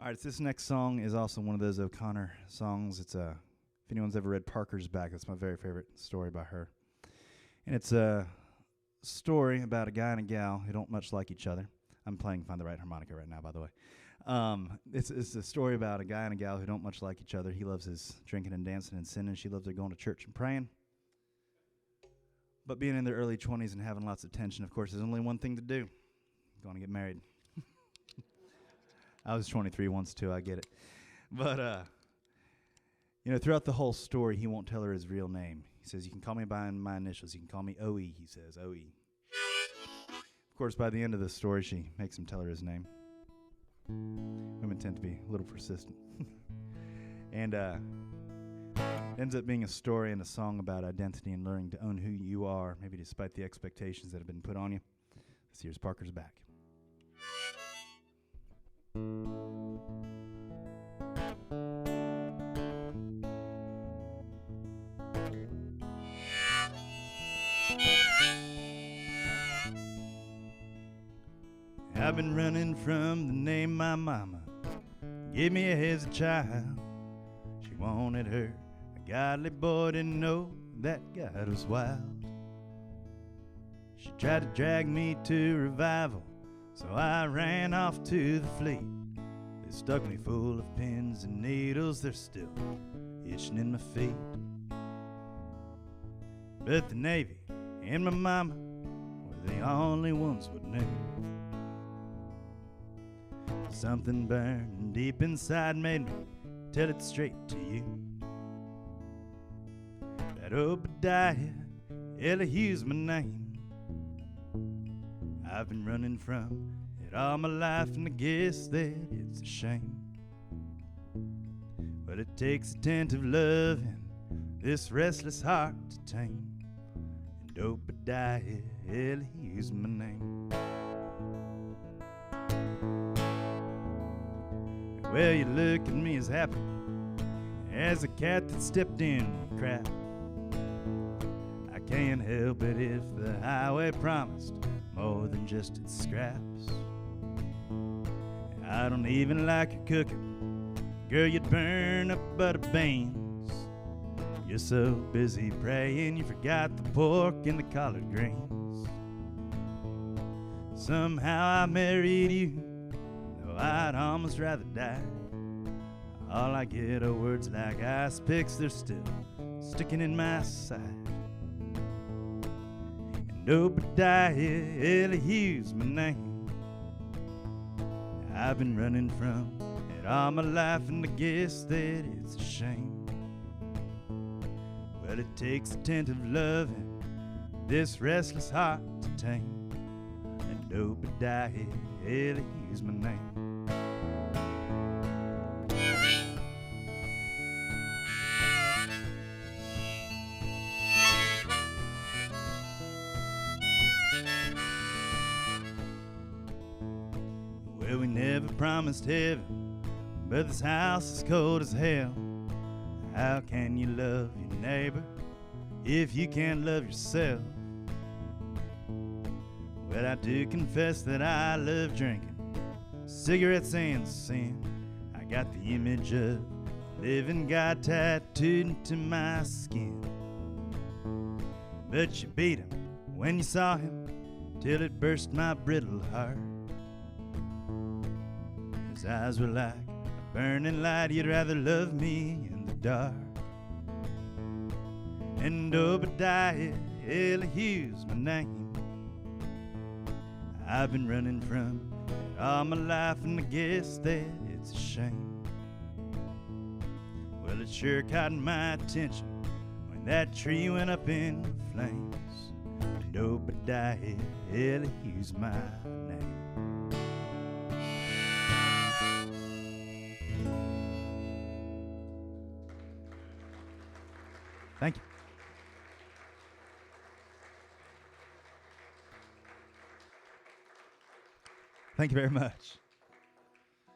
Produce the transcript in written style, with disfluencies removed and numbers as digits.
All right, so this next song is also one of those O'Connor songs. It's if anyone's ever read Parker's Back, that's my very favorite story by her. And it's a story about a guy and a gal who don't much like each other. I'm playing Find the Right Harmonica right now, by the way. It's a story about a guy and a gal who don't much like each other. He loves his drinking and dancing and sinning. She loves her going to church and praying. But being in their early 20s and having lots of tension, of course, there's only one thing to do. Going to get married. I was 23 once, too. I get it. But, throughout the whole story, he won't tell her his real name. He says, you can call me by my initials. You can call me O.E., he says, O.E. Of course, by the end of the story, she makes him tell her his name. Women tend to be a little persistent. And ends up being a story and a song about identity and learning to own who you are, maybe despite the expectations that have been put on you. This year's Parker's Back. I've been running from the name my mama gave me as a child. She wanted her a godly boy to know that God was wild. She tried to drag me to revival, so I ran off to the fleet. They stuck me full of pins and needles, they're still itching in my feet. But the Navy and my mama were the only ones what knew. Something burned deep inside made me tell it straight to you. That Obadiah Elihu's my name. I've been running from it all my life, and I guess that it's a shame. But it takes attentive love and this restless heart to tame. And Obadiah Elihu's my name. Well, you look at me as happy as a cat that stepped in crap. I can't help it if the highway promised more than just its scraps. I don't even like your cooking, girl, you'd burn up butter beans. You're so busy praying you forgot the pork and the collard greens. Somehow I married you, though I'd almost rather die. All I get are words like ice picks, they're still sticking in my side. And Obadiah Elihu's my name. I've been running from it all my life, and I guess that it's a shame. Well, it takes attentive love and this restless heart to tame. And Obadiah Elihu's my name. Well, we never promised heaven, but this house is cold as hell. How can you love your neighbor if you can't love yourself? Well, I do confess that I love drinking, cigarettes and sin. I got the image of living God tattooed into my skin. But you beat him when you saw him till it burst my brittle heart. His eyes were like a burning light, you'd rather love me in the dark. And Obadiah Elihu's my name. I've been running from it all my life, and I guess that it's a shame. Well, it sure caught my attention when that tree went up in flames. And Obadiah Elihu's my name. Thank you. Thank you very much.